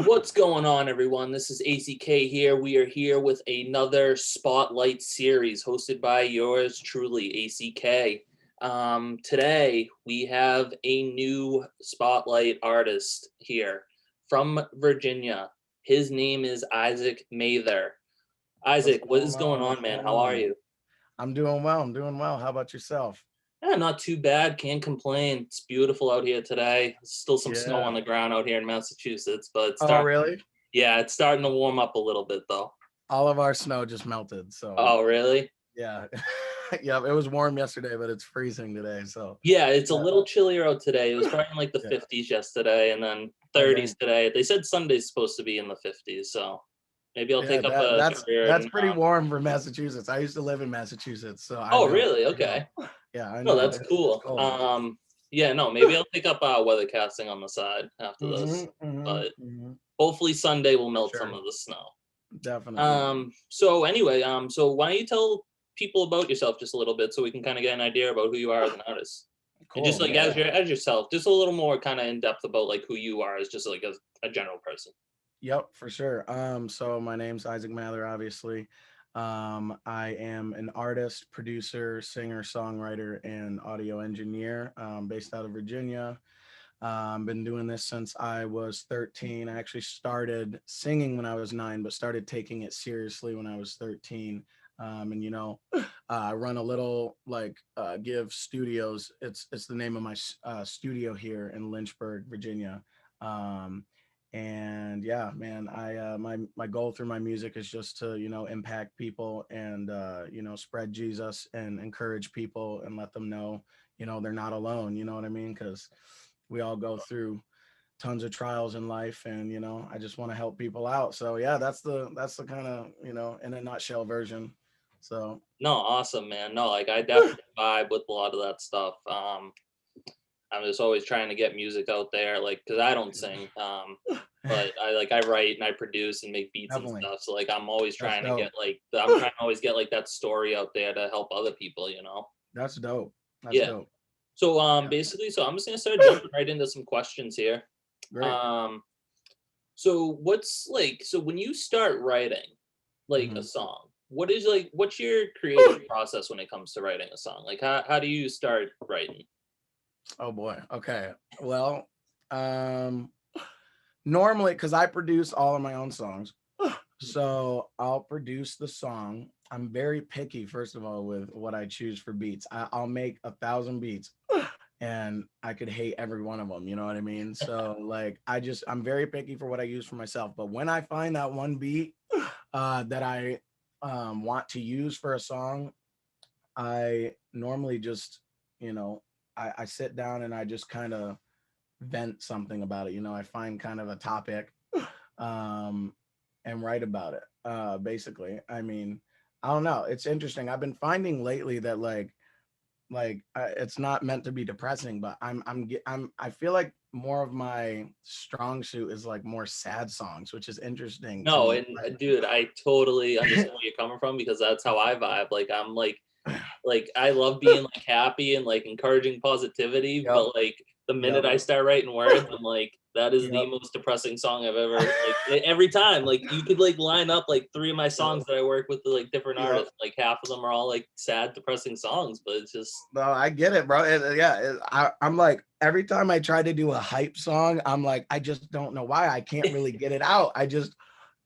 What's going on, everyone? This is ACK here. We are here with another Spotlight series hosted by yours truly, ACK. Today, we have a new Spotlight artist here from Virginia. His name is Isaac Mather. What's Isaac, what going is going on? What's on, man? going How are on? you? I'm doing well. I'm doing well. How about yourself? Not too bad. Can't complain. It's beautiful out here today. Still some snow Yeah. on the ground out here in Massachusetts, but Oh, really? it's starting to warm up a little bit, though. All of our snow just melted. So, Oh, really? yeah. Yeah, it was warm yesterday, but it's freezing today. So, Yeah, it's a yeah. little chillier out today. It was probably in like the Yeah. 50s yesterday and then Oh, 30s dang. today. They said Sunday's supposed to be in the 50s, so maybe I'll Yeah, take up a career that's in pretty warm for Massachusetts. I used to live in Massachusetts, so I Oh, know. really? I know. Okay. Yeah, I No, know. that's It's cool. cold. Yeah, no, maybe I'll take up weather casting on the side after this. Mm-hmm, mm-hmm, But mm-hmm. hopefully Sunday will For melt some sure. of the snow. Definitely. So anyway, so why don't you tell people about yourself just a little bit so we can kind of get an idea about who you are as an artist? And just Cool. like Yeah. as yourself, just a little more kind of in depth about like who you are as just like as a general person. Yep, for sure. So my name's Isaac Mather, obviously. I am an artist, producer, singer, songwriter, and audio engineer, based out of Virginia. Been doing this since I was 13. I actually started singing when I was 9, but started taking it seriously when I was 13. And I run a little Give Studios. It's the name of my studio here in Lynchburg, Virginia. Um, and yeah, man, my goal through my music is just to impact people and spread Jesus and encourage people and let them know they're not alone. You know what I mean? Because we all go through tons of trials in life, and I just want to help people out. So yeah, that's the kind of in a nutshell version. So No, awesome, man. No, like I definitely vibe with a lot of that stuff. I'm just always trying to get music out there, like because I don't sing, but I write and I produce and make beats and definitely, stuff. So like I'm always that's trying to dope. get I'm trying to always get like that story out there to help other people. That's dope. That's Yeah. dope. So Yeah, basically, so I'm just gonna start jumping right into some questions here. great. Um, so when you start writing like a Hmm. song, what's your creative process when it comes to writing a song? Like how do you start writing? Oh boy. Okay. Well, um, normally, because I produce all of my own songs, so I'll produce the song. I'm very picky, first of all, with what I choose for beats. I'll make 1,000 beats, and I could hate every one of them. You know what I mean? So like, I'm very picky for what I use for myself. But when I find that one beat that I want to use for a song, I normally just, you know, I sit down and I just kind of vent something about it. I find kind of a topic um, and write about it. Basically, I mean, I don't know. It's interesting. I've been finding lately that it's not meant to be depressing, but I feel like more of my strong suit is like more sad songs, which is interesting to No, me. and dude, I totally understand where you're coming from because that's how I vibe. Like I'm like I love being like happy and like encouraging positivity, Yep, but like the minute yep, I start writing words, I'm like that is the yep, most depressing song I've ever every time. Like you could like line up like three of my yep, songs that I work with like different yep. artists. Like half of them are all like sad, depressing songs, but it's just No, I get it, bro. I'm like, every time I try to do a hype song, I'm like, I just don't know why I can't really get it out.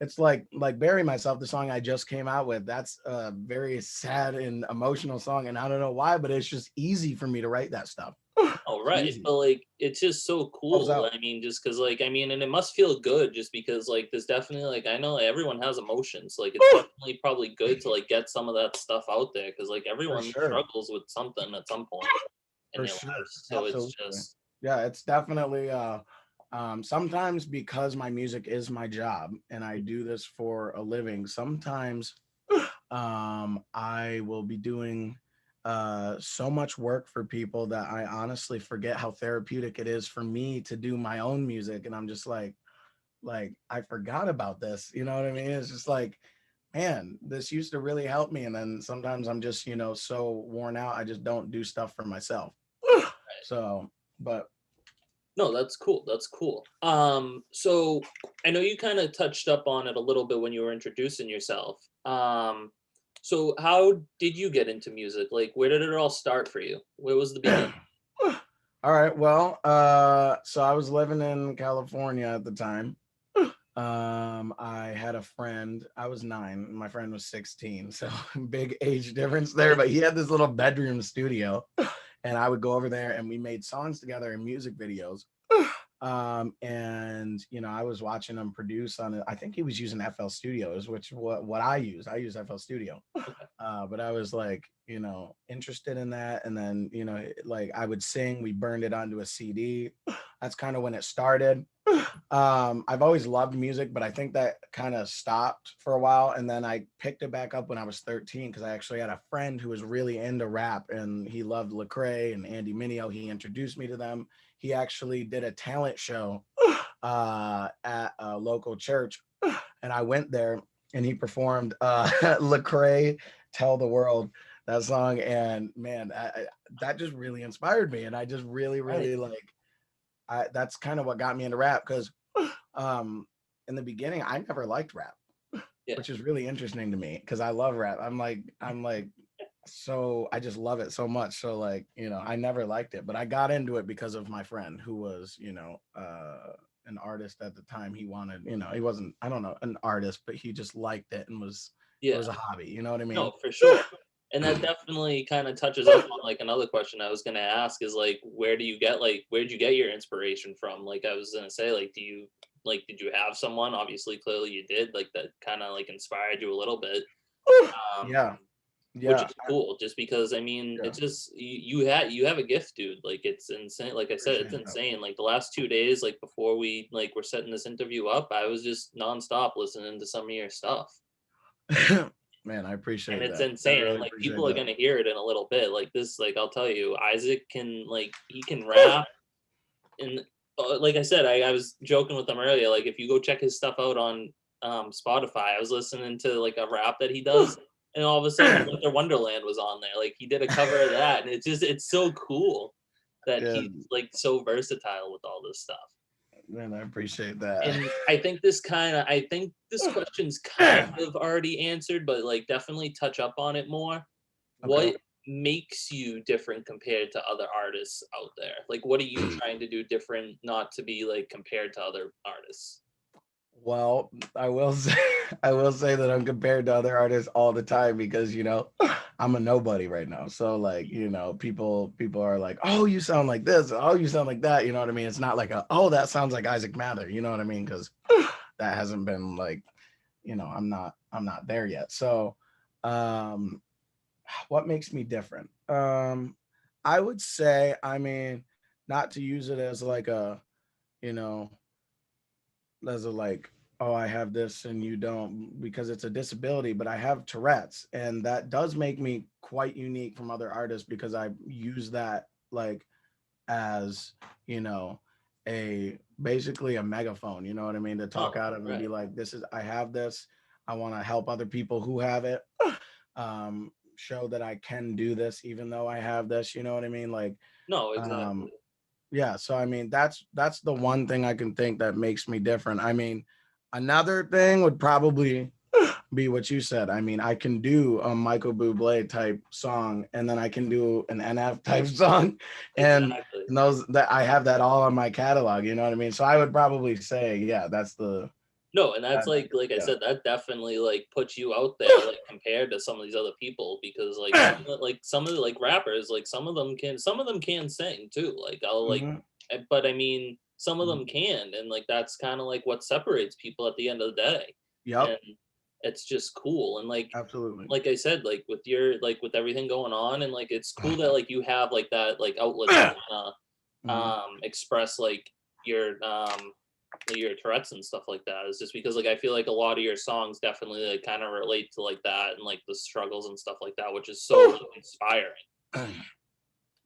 It's like Bury Myself, the song I just came out with. That's a very sad and emotional song, and I don't know why, but it's just easy for me to write that stuff. oh It's right. easy. But like it's just so Helps cool. out I mean, just because like I mean, and it must feel good just because like there's definitely like I know everyone has emotions. Like it's definitely probably good to like get some of that stuff out there because like for everyone sure, struggles with something at some point in for their sure, lives. So it's absolutely. just Yeah, it's definitely sometimes because my music is my job and I do this for a living. Sometimes I will be doing so much work for people that I honestly forget how therapeutic it is for me to do my own music, and I'm just like I forgot about this. You know what I mean? It's just like, man, this used to really help me, and then sometimes I'm just so worn out I just don't do stuff for myself. So, but No, that's cool. That's cool. So I know you kind of touched up on it a little bit when you were introducing yourself. So how did you get into music? Like, where did it all start for you? Where was the beginning? All right. Well, so I was living in California at the time. I had a friend. I was 9, and my friend was 16, so big age difference there. But he had this little bedroom studio, and I would go over there, and we made songs together and music videos. And I was watching him produce on it. I think he was using FL Studios, which what I use. I use FL Studio. But I was like, interested in that. And then, like I would sing, we burned it onto a CD. That's kind of when it started. I've always loved music, but I think that kind of stopped for a while. And then I picked it back up when I was 13 because I actually had a friend who was really into rap and he loved Lecrae and Andy Mineo. He introduced me to them. He actually did a talent show at a local church, and I went there and he performed Lecrae Tell the World, that song. And man, that just really inspired me. And I just really, Right. really like, that's kind of what got me into rap because um, in the beginning, I never liked rap, Yeah. which is really interesting to me because I love rap. I'm like, so I just love it so much. So like, I never liked it, but I got into it because of my friend who was, an artist at the time. He wanted, he wasn't, I don't know, an artist, but he just liked it and it Yeah. was a hobby. You know what I No, mean? for sure. And that definitely kind of touches up on like another question I was gonna ask is like where did you get your inspiration from? Like I was gonna say, like, did you have someone? Obviously, clearly you did, like that kind of like inspired you a little bit. Um, Yeah. which Yeah. is cool, just because I mean, Yeah. it's just you have a gift, dude. Like it's insane. Like I said, it's Appreciate insane. Like the last 2 days, like before we like were setting this interview up, I was just nonstop listening to some of your stuff. that. Man, I And appreciate it's that. I insane, and, really like, appreciate people are that. gonna hear it in a little bit, like, this like, I'll tell you, Isaac can, like he can rap, and, like I said, I was joking with him earlier, like, if you go check his stuff out on, Spotify, I was listening to, like, a rap that he does, and all of a sudden, Winter Wonderland was on there, like, he did a cover of that, and it's so cool that Yeah, he's, like, so versatile with all this stuff. man, I appreciate that. And I think this question's kind of already answered, but, like, definitely touch up on it more. Okay. What makes you different compared to other artists out there? Like, what are you trying to do different not to be, like, compared to other artists? Well, I will say I will say that I'm compared to other artists all the time because I'm a nobody right now. So like, people are like, "Oh, you sound like this. Oh, you sound like that." You know what I mean? It's not like "Oh, that sounds like Isaac Mather." You know what I mean? Cuz that hasn't been like, I'm not there yet. So, um what makes me different? I would say, I mean, not to use it as like you know, as a like, oh, I have this and you don't, because it's a disability, but I have Tourette's, and that does make me quite unique from other artists because I use that like as, you know, a basically a megaphone, you know what I mean, to talk Oh, out of and be right. like, I have this, I want to help other people who have it. Show that I can do this even though I have this, you know what I mean? Like, No, um, exactly. yeah, so I mean, that's the one thing I can think that makes me different. I mean, another thing would probably be what you said. I mean, I can do a Michael Bublé type song, and then I can do an NF type song, and Exactly. those that I have that all on my catalog. You know what I mean? So I would probably say, yeah, that's the No, and that's that, like I yeah. said, that definitely, like, puts you out there, like, compared to some of these other people because, some of the, like, rappers, like, some of them can sing too, like, I'll, like Mhm, but I mean, some of mhm. them can, and, like, that's kinda, like, what separates people at the end of the day, Yep, and it's just cool, and, absolutely. like I said, like, with your like, with everything going on, and, like, it's cool that, like, you have, like, that, like, outlet to kinda, Mhm. express, your Tourette's and stuff like that. Is just because, like, I feel like a lot of your songs definitely, like, kinda relate to, like, that and, like, the struggles and stuff like that, which is so, like, inspiring.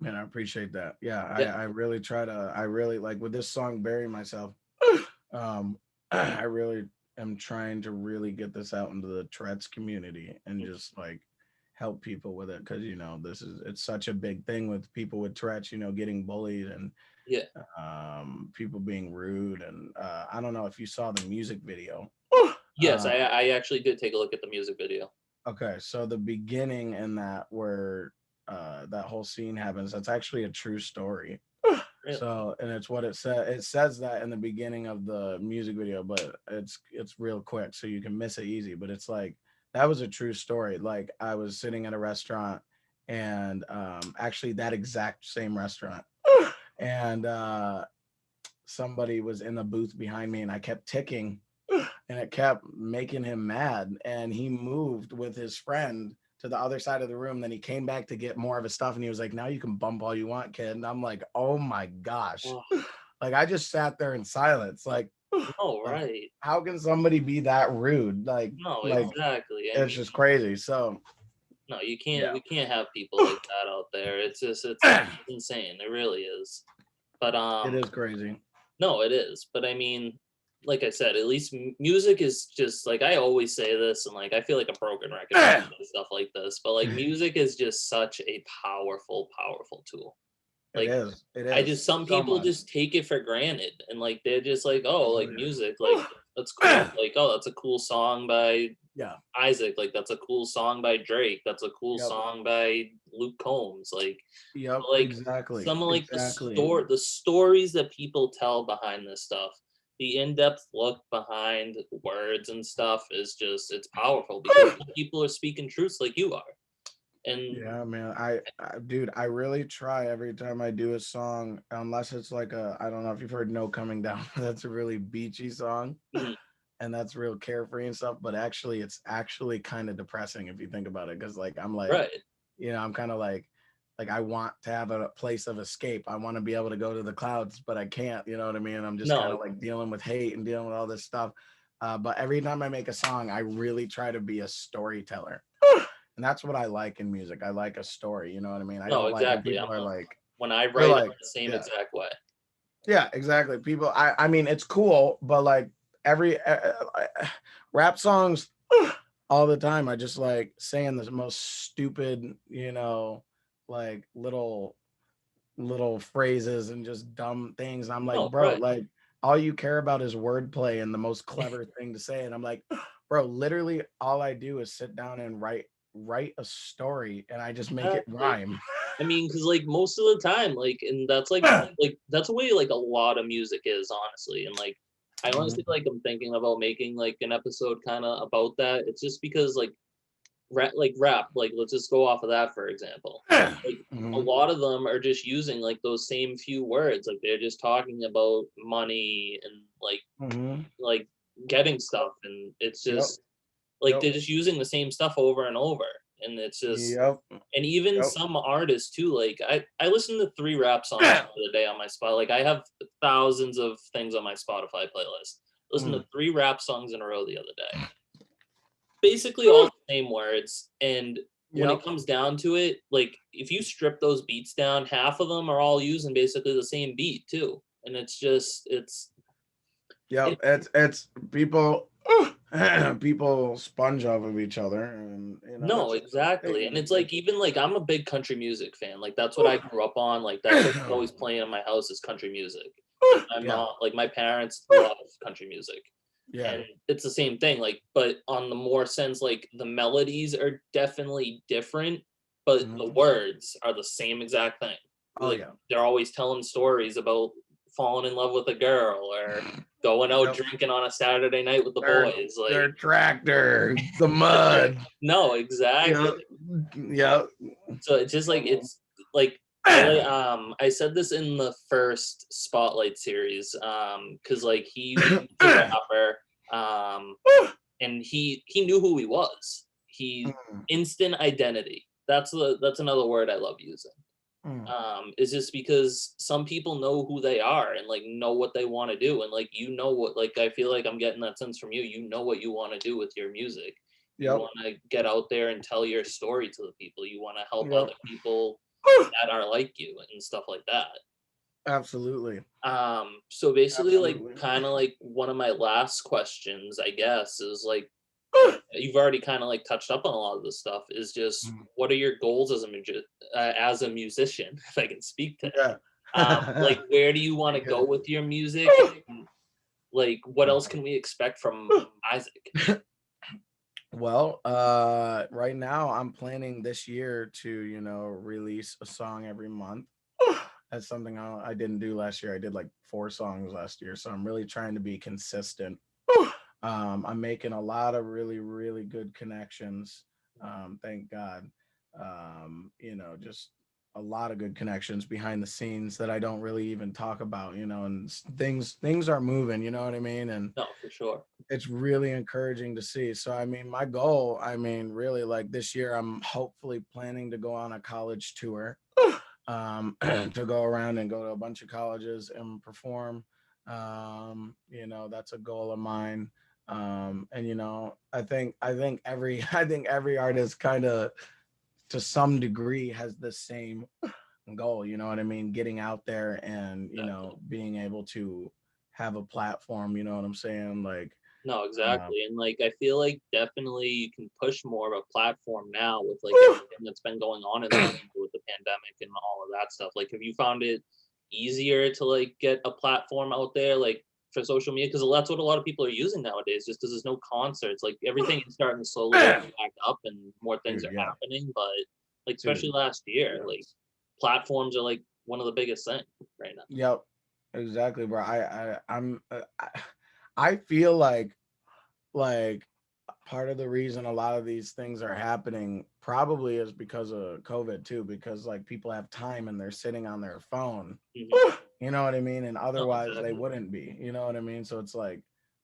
Man, I appreciate that. Yeah, I, Yeah, I really try to, I really like with this song, Bury Myself. um, I really am trying to really get this out into the Tourette's community and just like help people with it because it's such a big thing with people with Tourette's, getting bullied and Yeah. people being rude, and I don't know if you saw the music video. Yes, I actually did take a look at the music video. Okay, so the beginning in that where that whole scene happens, that's actually a true story. Really? So, and it's what it says. It says that in the beginning of the music video, but it's real quick, so you can miss it easy. But it's like that was a true story. Like I was sitting at a restaurant, and actually that exact same restaurant, and somebody was in the booth behind me, and I kept ticking, and it kept making him mad, and he moved with his friend to the other side of the room. Then he came back to get more of his stuff, and he was like, now you can bump all you want, kid. And I'm like, oh my gosh. Oh, Like I just sat there in silence, no, like right. how can somebody be that rude? No, Like exactly. I it's mean, just crazy. So no, you can't. yeah. We can't have people like that out there. It's just it's insane. It really is. But It is crazy. no, it is. But I mean, like I said, at least music is just like I always say this, and like I feel like a broken record when I say stuff like this. But like music is just such a powerful, powerful tool. It Like is. It I is just some so people much. just take it for granted, and like they're just like, oh, Oh like music, like that's cool. Like oh, that's a cool song by yeah. Isaac. Like that's a cool song by Drake. That's a cool Yep. song by Luke Combs. Yep. Like Exactly. some of like Exactly. the stories that people tell behind this stuff, the in-depth look behind words and stuff is just it's powerful because people are speaking truths like you are. And Yeah, man. Dude, I really try every time I do a song, unless it's like I don't know if you've heard No Coming Down. That's a really beachy song, mhm, and that's real carefree and stuff. But actually, it's actually kind of depressing if you think about it. Because like I'm like, right. I'm kind of like I want to have a place of escape. I want to be able to go to the clouds, but I can't. You know what I mean? I'm just kind No, of like dealing with hate and dealing with all this stuff. But every time I make a song, I really try to be a storyteller. And that's what I like in music. I like a story. You know what I mean? I no, don't like when exactly. people are like, When I they're write, I'm like, the same yeah, exact way. yeah, exactly. People, I mean, it's cool, but like every rap songs all the time, I just like saying the most stupid, like little phrases and just dumb things. I'm like, No, bro, right. like all you care about is wordplay and the most clever thing to say. And I'm like, bro, literally all I do is sit down and write a story and I just make it Exactly. rhyme. I mean, because like most of the time, like, and that's like that's the way like a lot of music is, honestly. And like, I honestly Mhm. like I'm thinking about making like an episode kind of about that. It's just because rap, like let's just go off of that for example. Like a Mhm. lot of them are just using like those same few words. Like they're just talking about money and Mhm. like getting stuff, and it's Yep. just like Yep. they're just using the same stuff over and over. And it's just Yep. and even Yep. some artists too, like I listened to 3 rap songs the other day on my spot. Like I have thousands of things on my Spotify playlist. Listen to Mm. 3 rap songs in a row the other day. Basically all the same words, and when it Yep. comes down to it, like if you strip those beats down, half of them are all using basically the same beat too. And it's just Yep. it It's people people sponge off of each other, and no, that's the exactly. And thing. it's like even like I'm a big country music fan. Like that's what I grew up on. Like that's what's always playing in my house is country music. Like my Yeah. mom, like my parents love country music. Yeah. And it's the same thing. Like, but on the more sense, like the melodies are definitely different, but the Mhm. words are the same exact thing. Oh Like yeah. they're always telling stories about falling in love with a girl or going out Yep. drinking on a Saturday night with the boys. Their Like tractor, the mud. no, exactly. Yep. Yep. So it's just like Um, like I said this in the first spotlight series because like he's a rapper and he knew who he was. He mm, instant identity. That's another word I love using. mm. Is just because some people know who they are and like know what they want to do and like what like I feel like I'm getting that sense from you. You know what you want to do with your music. You Yep. want to get out there and tell your story to the people. You want to help Yep. other people that are like you and stuff like that. Absolutely. So basically like Absolutely. kind of like one of my last questions, I guess, is like you've already kind of like touched up on a lot of this stuff is just Mm. what are your goals as a musician if I can speak today. Yeah. Like, where do you want to go Good. with your music? And, like, what else can we expect from Isaac? Well, right now I'm planning this year to, release a song every month. That's something I didn't do last year. I did like 4 songs last year, so I'm really trying to be consistent. I'm making a lot of really, really good connections. Thank God. Just a lot of good connections behind the scenes that I don't really even talk about, and things are moving, you know what I mean? And No, for sure. it's really encouraging to see. So, I mean, my goal, really like this year, I'm hopefully planning to go on a college tour, to go around and go to a bunch of colleges and perform. That's a goal of mine. And I think every I think every artist kind of to some degree has the same goal, you know what I mean? Getting out there and, Exactly. being able to have a platform, you know what I'm saying? Like, No, uh, exactly. And like I feel like definitely you can push more of a platform now with like everything that's been going on in the world with the pandemic and all of that stuff. Like have you found it easier to like get a platform out there like for social media? Because that's what a lot of people are using nowadays, just because there's no concerts. Like everything is starting to slowly open back up and more things dude, are yeah, happening. But like especially dude, last year, like yes. platforms are like one of the biggest things right now. Yep, exactly, bro. I feel like part of the reason a lot of these things are happening probably is because of COVID too, because like people have time and they're sitting on their phone. Hmm. You know what I mean? And No, otherwise they exactly. wouldn't be. You know what I mean? So it's like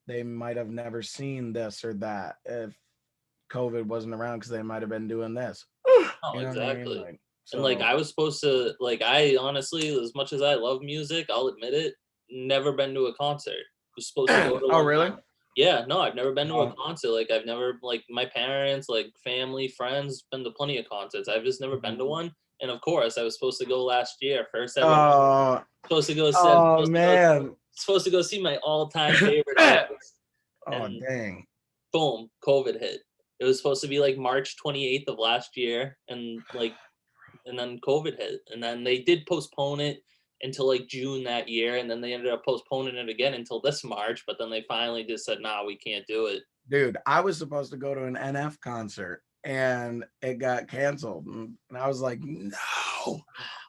they might have never seen this or that if COVID wasn't around because they might have been doing this. No, You know what I mean? exactly. Like And like so. I was supposed to like I honestly, as much as I love music, I'll admit it, never been to a concert. Was supposed to go to Oh one really? yeah, no, I've never been to a No. concert. Like I've never like my parents, like family, friends, been to plenty of concerts. I've just never been Mhm. to one. And of course, I was supposed to go last year, first ever Oh, supposed to go said oh man. supposed to go see my all-time favorite artist. Oh And dang. boom, COVID hit. It was supposed to be like March 28th of last year and like and then COVID hit, and then they did postpone it until like June that year, and then they ended up postponing it again until this March. But then they finally just said, "Nah, we can't do it." Dude, I was supposed to go to an NF concert and it got canceled. And I was like, no,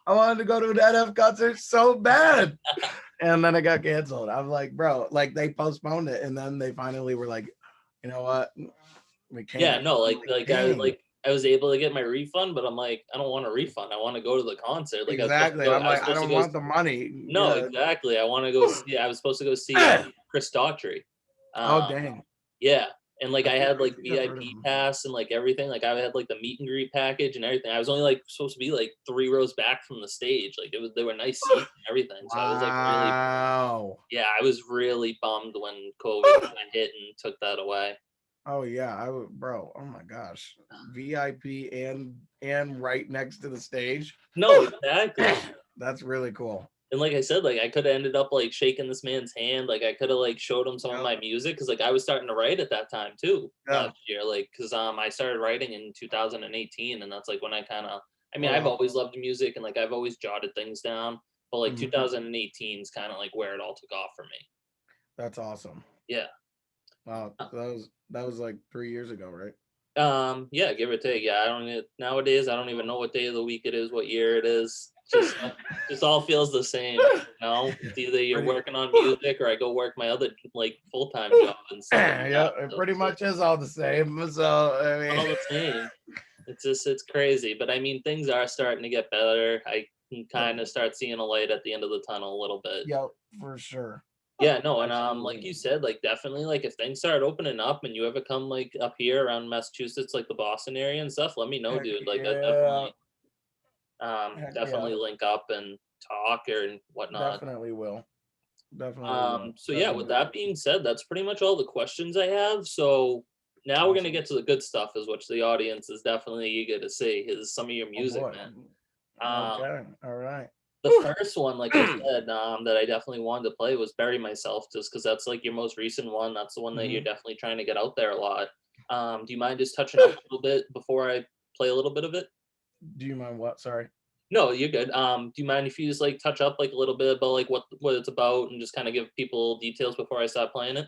I wanted to go to an NF concert so bad. And then it got canceled. I'm like, bro, like they postponed it. And then they finally were like, you know what? We Yeah, can't. no, I'm like like, like I was dang. like I was able to get my refund, but I'm like, I don't want a refund. I want to go to the concert. Like I was supposed to Exactly. go. I'm I was like, I supposed to don't go. want the money. No, Yeah. exactly. I want to go see. I was supposed to go see Chris Daughtry. Oh, Um, dang. Yeah, and, like, I I think had, like, I've heard of VIP him. pass and, like, everything, like, I had, like, the meet and greet package and everything. I was only, like, supposed to be, like, 3 rows back from the stage, like, it was they were nice seats and everything, so I was, like, really Wow. yeah, I was really bummed when COVID kinda hit and took that away. Oh yeah, I would, bro. Oh my gosh, VIP and right next to the stage. No, exactly, That's really cool. and like I said, like, I coulda ended up, like, shaking this man's hand, like, I coulda, like, showed him some of Yep. my music because like, I was starting to write at that time too Yeah. last year, like, because I started writing in 2018, and that's, like, when I kinda I mean, Oh I've wow. always loved music and, like, I've always jotted things down, but, like, Mhm. 2018 is kinda, like, where it all took off for me. That's awesome. Yeah. Wow, that was like 3 years ago, right? Yeah, give or take. Yeah, I don't nowadays. I don't even know what day of the week it is, what year it is. Just all feels the same. You know, it's either you're Pretty. working on music or I go work my other like full time job and stuff like Yeah, that. it So pretty it's just much is all the same. So I all the mean, same. It's crazy, but I mean things are starting to get better. I can yep, kind of start seeing a light at the end of the tunnel a little bit. yep, for sure, Yeah, no, and like absolutely. you said, like definitely, like if things start opening up and you ever come like up here around Massachusetts, like the Boston area and stuff, let me know, Heck dude. Like I yeah, definitely, heck yeah, definitely link up and talk or and whatnot. definitely will, definitely will, So yeah, with definitely that will. being said, that's pretty much all the questions I have. So now we're gonna Awesome. get to the good stuff, is which the audience is definitely eager to see, is some of your Oh music, boy. man. Um, Okay. All right. the first one, like I said, that I definitely wanted to play was "Bury Myself," just because that's like your most recent one. That's the one that you're Mhm. definitely trying to get out there a lot. Do you mind just touching up a little bit before I play a little bit of it? Do you mind what? Sorry. No, you're good. Do you mind if you just like touch up like a little bit about like what it's about and just kind of give people details before I start playing it?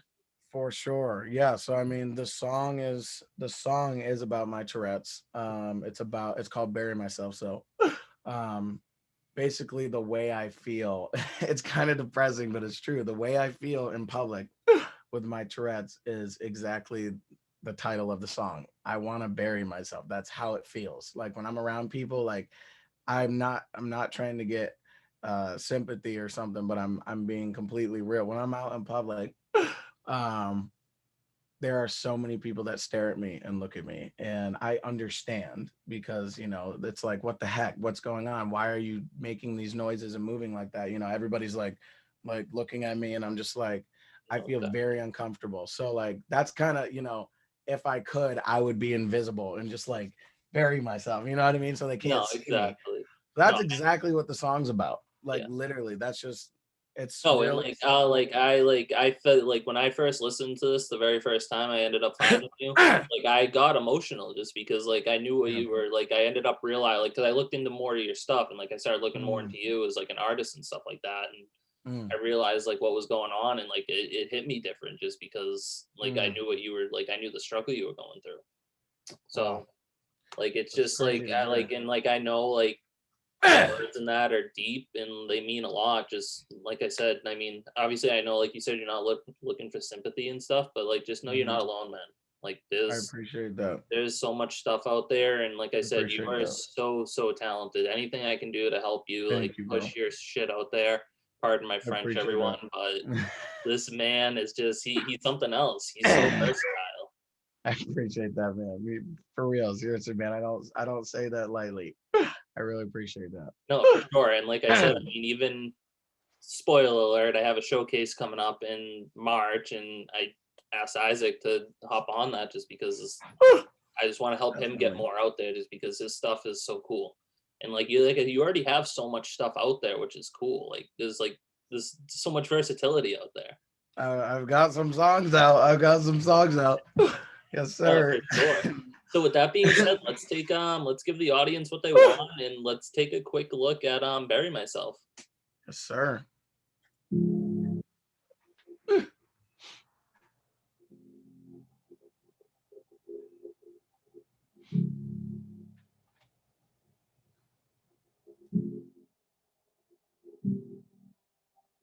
For sure. Yeah. So I mean the song is about my Tourette's. It's called Bury Myself. So um basically the way I feel, it's kind of depressing, but it's true. The way I feel in public with my Tourette's is exactly the title of the song. I want to bury myself. That's how it feels. Like when I'm around people, like I'm not trying to get sympathy or something, but I'm being completely real. When I'm out in public, um there are so many people that stare at me and look at me, and I understand because it's like, what the heck, what's going on, why are you making these noises and moving like that? Everybody's like looking at me, and I'm just like, I feel Okay. very uncomfortable. So like that's kind of, if I could, I would be invisible and just like bury myself, you know what I mean, so they can't No, see me. exactly. That's No, exactly what the song's about. Like yeah. literally, that's just, it's No, and really simple. like I felt like when I first listened to this the very first time I ended up finding you, like I got emotional just because like I knew what Yeah. you were like. I ended up realizing like because I looked into more of your stuff and like I started looking more Mm, into you as like an artist and stuff like that, and mm, I realized like what was going on and like it hit me different just because like I mm. knew what you were like I knew the struggle you were going through. Wow, So like it's that's just like crazy to I hear. like and like I know like the words in that are deep and they mean a lot. Just like I said, I mean, obviously, I know, like you said, you're not looking for sympathy and stuff, but like, just know you're Mhm. not alone, man. Like, I appreciate that. there's so much stuff out there, and like I I said, you appreciate are that. so talented. Anything I can do to help you, like Thank you, bro. push your shit out there. Pardon my I French, appreciate everyone, that. but this man is just he's something else. He's so versatile. I appreciate that, man. For real, seriously, man. I don't say that lightly. I really appreciate No, for sure. And like I said, that. I mean, even spoiler alert, I have a showcase coming up in March, and I asked Isaac to hop on that just because I just want to help him get Definitely. more out there, just because his stuff is so cool. And like you already have so much stuff out there, which is cool. Like there's so much versatility out there. I've got some songs out. I've got some songs out. Yes, Oh, for sir. sure. So with that being said, let's give the audience what they want, and let's take a quick look at Bury Myself. Yes, sir.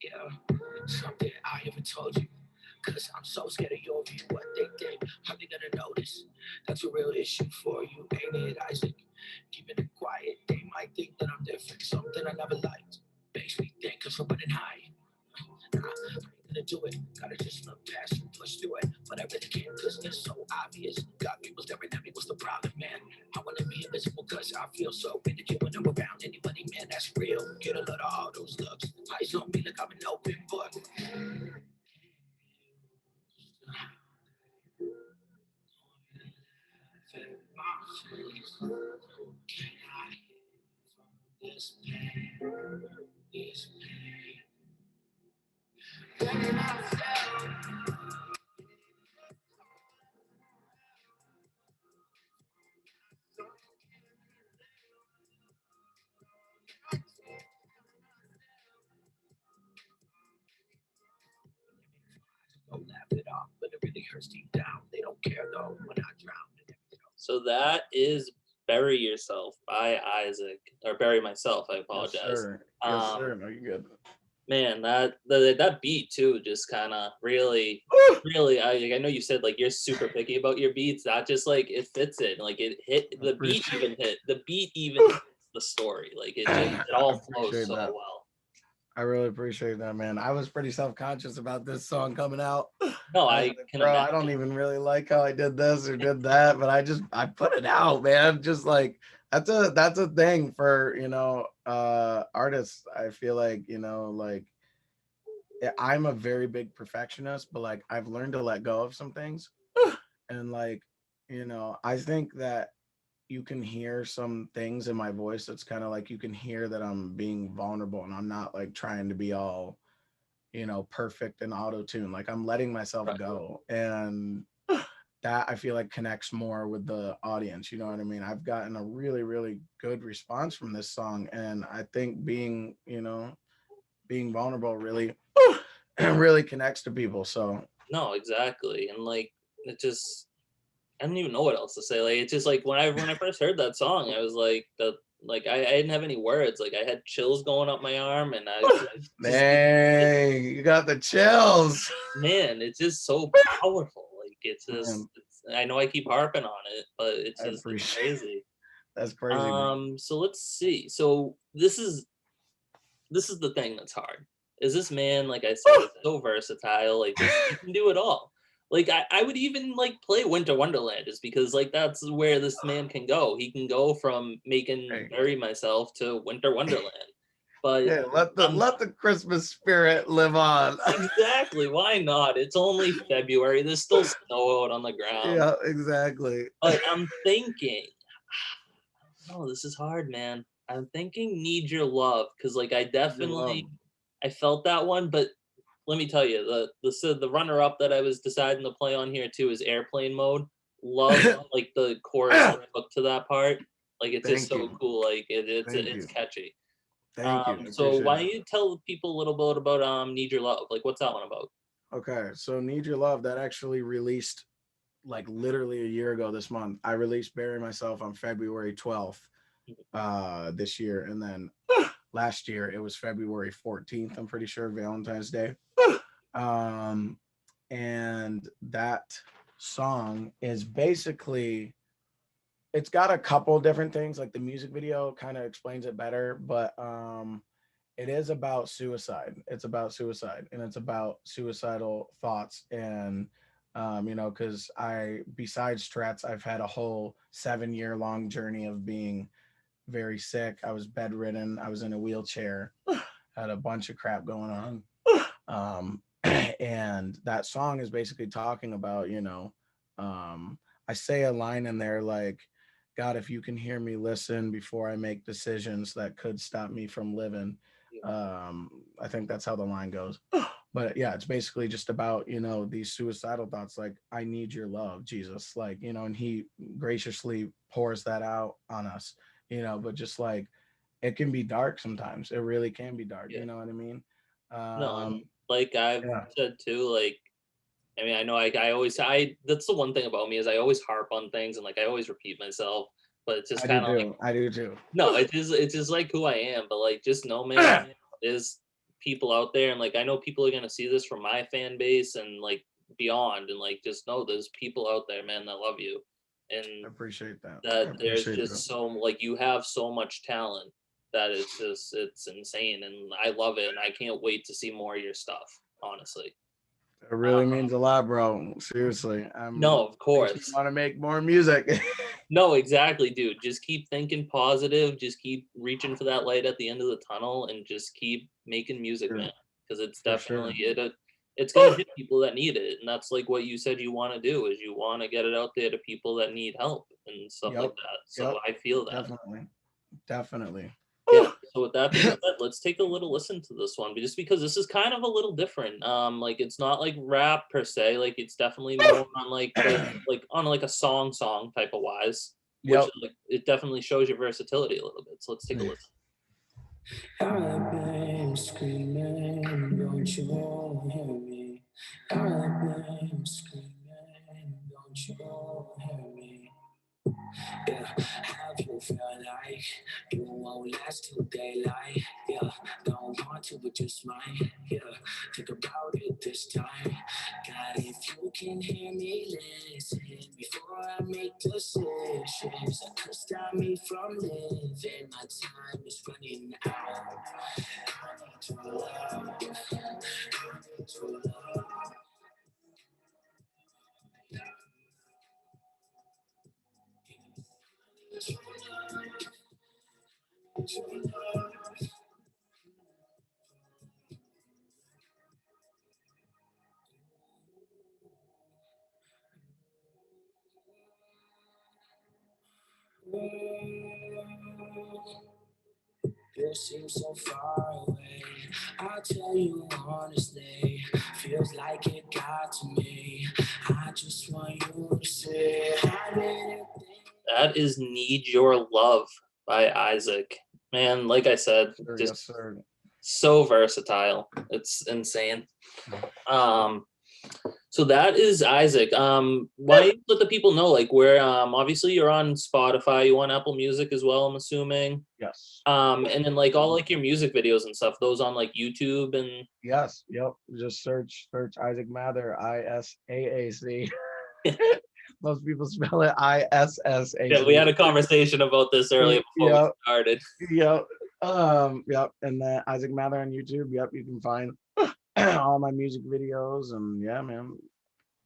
Yeah, something I haven't told you. Cause I'm so scared of your view, what they think. How they gonna notice? That's a real issue for you, ain't it, Isaac? Keeping it quiet, they might think that I'm different. Something I never liked. Makes me think cause I'm running high. Nah, I ain't gonna do it. Gotta just look past and push through it. But I really can't cause it's so obvious. Got people staring at me, what's the problem, man? I wanna be invisible cause I feel so insecure when I'm around anybody, man, that's real. Get a lot of all those looks. Eyes on me like I'm an open book. This pain, this pain. Don't laugh it off, but it really hurts deep down. They don't care though when I drown. So that is Bury Yourself by Isaac, or Bury Myself, I Yes, apologize. sir. Yes, Um, sir. No, you good. man, that beat too just kind of really I know you said like you're super picky about your beats. That just like it fits it. Like it hit I appreciate. the beat even hits the story. Like it I all flows appreciate so that. well. I really appreciate that, man. I was pretty self-conscious about this song coming out. No, I was I like, can bro, I imagine. don't even really like how I did this or did that, but I put it out, man. Just like that's a thing for, artists. I feel like, like I'm a very big perfectionist, but like I've learned to let go of some things. And like, I think that you can hear some things in my voice that's kind of like, you can hear that I'm being vulnerable and I'm not like trying to be all, perfect and auto tune. Like I'm letting myself Right. go. And that I feel like connects more with the audience. You know what I mean? I've gotten a really, really good response from this song. And I think being, being vulnerable really, really connects to people. So No, exactly. And like it just I don't even know what else to say. Like it's just like when I first heard that song, I was like I didn't have any words. Like I had chills going up my arm, and I just dang, you got the chills. man, it's just so powerful. Like Man, I know I keep harping on it, but I it's appreciate crazy. that's crazy, man. So let's see. So this is the thing that's hard. Is this man, like I said, is so versatile. Like just he can do it all. Like I would even like play Winter Wonderland just because like that's where this man can go. He can go from making Hey, Bury Myself to Winter Wonderland. But yeah, let the I'm let the Christmas spirit live on. exactly why not? It's only February. There's still snow out on the ground. Yeah, exactly. But I'm thinking, no, this is hard, man. I'm thinking Need Your Love because like I Your love. definitely I felt that one, but let me tell you, the runner up that I was deciding to play on here too is Airplane Mode. Love like the chorus hook to that part. Like it's just Thank so you. cool. Like Thank it's you. catchy. Thank you. I So appreciate why it. don't you tell people a little bit about Need Your Love? Like what's that one about? Okay, so Need Your Love that actually released like literally a year ago this month. I released Bury Myself on February 12th this year, and then last year it was February 14th, I'm pretty sure, Valentine's Day. Um and that song is basically, it's got a couple different things, like the music video kind of explains it better, but it is about suicide. It's about suicide, and it's about suicidal thoughts. And because besides Tourette's, I've had a whole 7 year long journey of being very sick. I was bedridden, I was in a wheelchair, had a bunch of crap going on. And that song is basically talking about, I say a line in there like, God, if you can hear me, listen before I make decisions that could stop me from living. I think that's how the line goes. But yeah, it's basically just about, these suicidal thoughts like, I need your love, Jesus. Like, and he graciously pours that out on us, but just like, it can be dark sometimes. It really can be dark. Yeah. You know what I mean? No, and Um, like I've yeah, said too, like I mean, I know I always I that's the one thing about me is I always harp on things and like I always repeat myself, but it's just I do kind of like too. I do too. no, it's just like who I am, but like just know, man, there's people out there, and like I know people are gonna see this from my fan base and like beyond, and like just know there's people out there, man, that love you, I and appreciate that. I that there's appreciate that. just so like you have so much talent that it's insane, and I love it, and I can't wait to see more of your stuff, honestly. It really means a lot, bro. Seriously. No, of Makes me course. want to make more music. No, exactly, dude. Just keep thinking positive. Just keep reaching for that light at the end of the tunnel, and just keep making music, Sure, man. Because it's for definitely sure. it's gonna hit people that need it, and that's like what you said you want to do is you want to get it out there to people that need help and stuff like Yep. that. So Yep. I feel that. Definitely. Definitely. Yeah. So with that being said, let's take a little listen to this one, just because this is kind of a little different. Like it's not like rap per se. Like it's definitely more on like the like on like a song type of wise, which Yep. like it definitely shows your versatility a little bit. So let's take a listen. I've been screaming, don't you hear me? I've been screaming, don't you hear me? Yeah, have you feel like you won't last till daylight? Yeah, don't want to, but just might. Yeah, think about it this time. God, if you can hear me, listen before I make decisions that could stop me from living. My time is running out. I need to love. I need to love. It seems so far away. I'll tell you honestly, feels like it got to me. I just want you to say, I didn't think. That is Need Your Love by Isaac. Man, like I said, Sir, just yes, sir. so versatile. It's insane. So that is Isaac. Why don't you let the people know, like, where obviously you're on Spotify, you on Apple Music as well, I'm assuming. Yes. And then like all like your music videos and stuff, those on like YouTube and Yes. Yep. Just search Isaac Mather, ISAAC. Most people spell it ISSAC. yeah, we had a conversation about this earlier before we started. Yep. Yep. And then Isaac Mather on YouTube. Yep. You can find all my music videos, and yeah, man.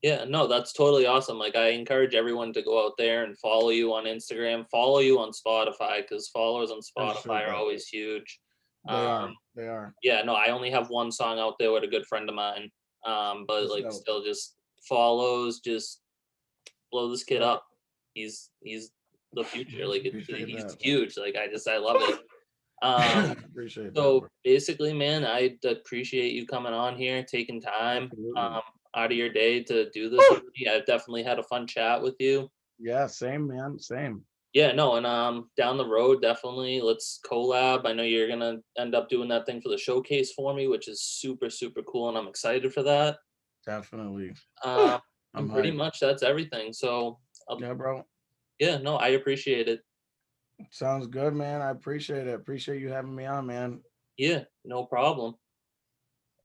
Yeah, no, that's totally awesome. Like I encourage everyone to go out there and follow you on Instagram, follow you on Spotify, because followers on Spotify are always huge. They are. They are. Yeah, no, I only have one song out there with a good friend of mine. But That's like dope. still just follows, just blow this kid up. He's the future. Like Appreciate he's that. huge. Like I love it. Appreciate So that. basically, man, I appreciate you coming on here, taking time out of your day to do this with me. I've definitely had a fun chat with you. Yeah, same, man. Same. Yeah, no, and down the road, definitely let's collab. I know you're gonna end up doing that thing for the showcase for me, which is super, super cool, and I'm excited for that. Definitely. And pretty much that's everything. So yeah, bro. yeah, no, I appreciate it. Sounds good, man. I appreciate it. Appreciate you having me on, man. Yeah, no problem.